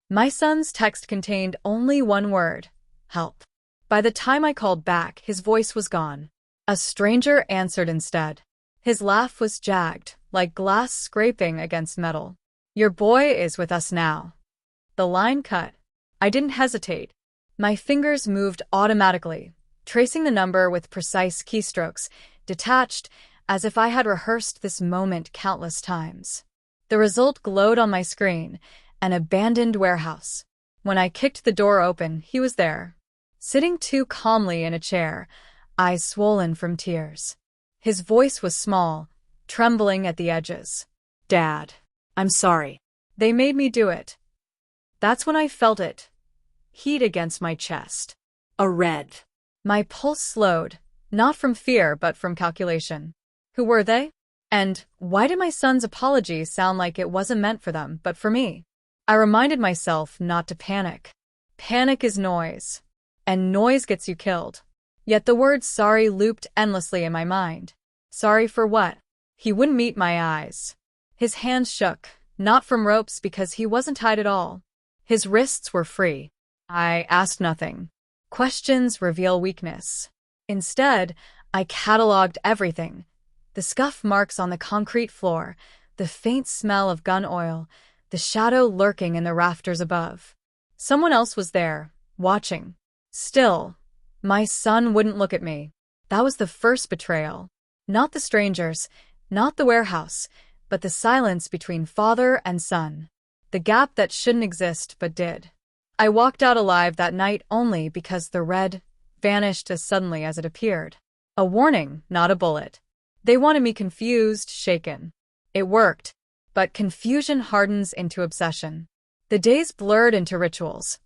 My son's text contained only one word: help. By the time I called back, his voice was gone. A stranger answered instead. His laugh was jagged, like glass scraping against metal. "Your boy is with us now." The line cut. I didn't hesitate. My fingers moved automatically, tracing the number with precise keystrokes, detached, as if I had rehearsed this moment countless times. The result glowed on my screen: an abandoned warehouse. When I kicked the door open, he was there, sitting too calmly in a chair, eyes swollen from tears. His voice was small, trembling at the edges. "Dad, I'm sorry. They made me do it." That's when I felt it. Heat against my chest. A red. My pulse slowed, not from fear but from calculation. Who were they? And why did my son's apology sound like it wasn't meant for them, but for me? I reminded myself not to panic. Panic is noise, and noise gets you killed. Yet the word sorry looped endlessly in my mind. Sorry for what? He wouldn't meet my eyes. His hands shook, not from ropes because he wasn't tied at all. His wrists were free. I asked nothing. Questions reveal weakness. Instead, I cataloged everything. The scuff marks on the concrete floor, the faint smell of gun oil, the shadow lurking in the rafters above. Someone else was there, watching. Still, my son wouldn't look at me. That was the first betrayal. Not the strangers, not the warehouse, but the silence between father and son. The gap that shouldn't exist but did. I walked out alive that night only because the red vanished as suddenly as it appeared. A warning, not a bullet. They wanted me confused, shaken. It worked, but confusion hardens into obsession. The days blurred into rituals.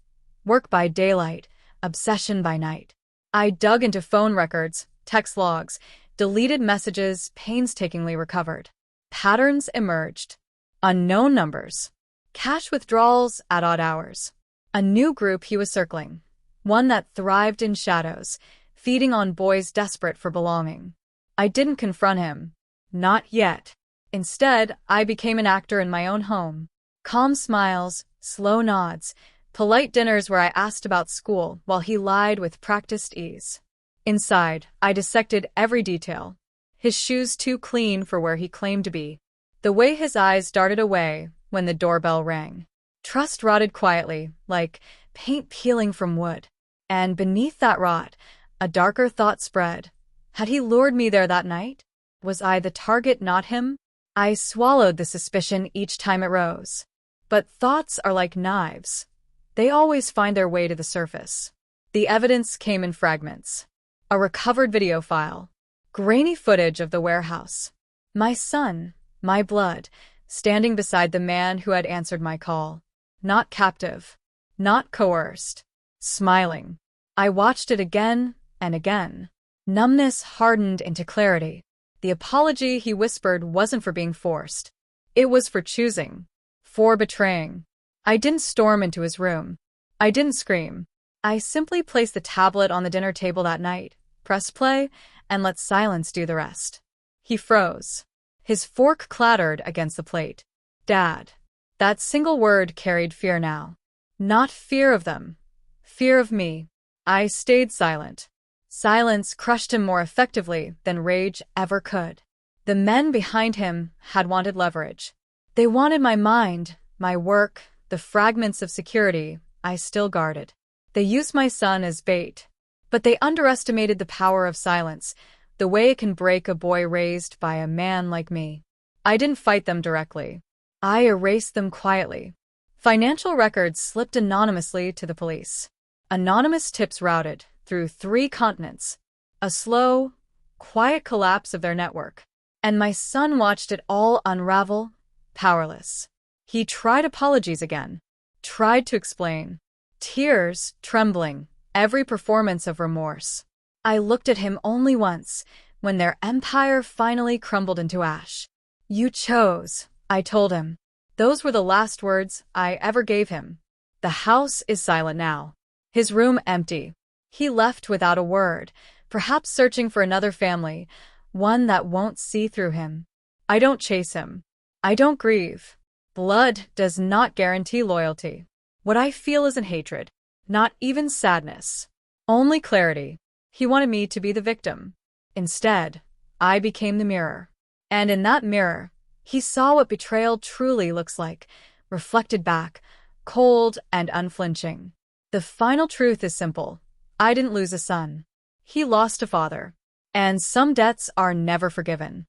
Work by daylight, obsession by night. I dug into phone records, text logs, deleted messages painstakingly recovered. Patterns emerged. Unknown numbers. Cash withdrawals at odd hours. A new group he was circling. One that thrived in shadows, feeding on boys desperate for belonging. I didn't confront him. Not yet. Instead, I became an actor in my own home. Calm smiles, slow nods, polite dinners where I asked about school while he lied with practiced ease. Inside, I dissected every detail. His shoes too clean for where he claimed to be. The way his eyes darted away when the doorbell rang. Trust rotted quietly, like paint peeling from wood. And beneath that rot, a darker thought spread. Had he lured me there that night? Was I the target, not him? I swallowed the suspicion each time it rose. But thoughts are like knives. They always find their way to the surface. The evidence came in fragments. A recovered video file. Grainy footage of the warehouse. My son, my blood, standing beside the man who had answered my call. Not captive. Not coerced. Smiling. I watched it again and again. Numbness hardened into clarity. The apology he whispered wasn't for being forced. It was for choosing. For betraying. I didn't storm into his room. I didn't scream. I simply placed the tablet on the dinner table that night, pressed play, and let silence do the rest. He froze. His fork clattered against the plate. Dad. That single word carried fear now. Not fear of them. Fear of me. I stayed silent. Silence crushed him more effectively than rage ever could. The men behind him had wanted leverage. They wanted my mind, my work, the fragments of security I still guarded. They used my son as bait. But they underestimated the power of silence, the way it can break a boy raised by a man like me. I didn't fight them directly. I erased them quietly. Financial records slipped anonymously to the police. Anonymous tips routed through 3 continents. A slow, quiet collapse of their network. And my son watched it all unravel, powerless. He tried apologies again. Tried to explain. Tears, trembling, every performance of remorse. I looked at him only once, when their empire finally crumbled into ash. You chose, I told him. Those were the last words I ever gave him. The house is silent now. His room empty. He left without a word, perhaps searching for another family, one that won't see through him. I don't chase him. I don't grieve. Blood does not guarantee loyalty. What I feel isn't hatred, not even sadness. Only clarity. He wanted me to be the victim. Instead, I became the mirror. And in that mirror, he saw what betrayal truly looks like, reflected back, cold and unflinching. The final truth is simple. I didn't lose a son. He lost a father. And some debts are never forgiven.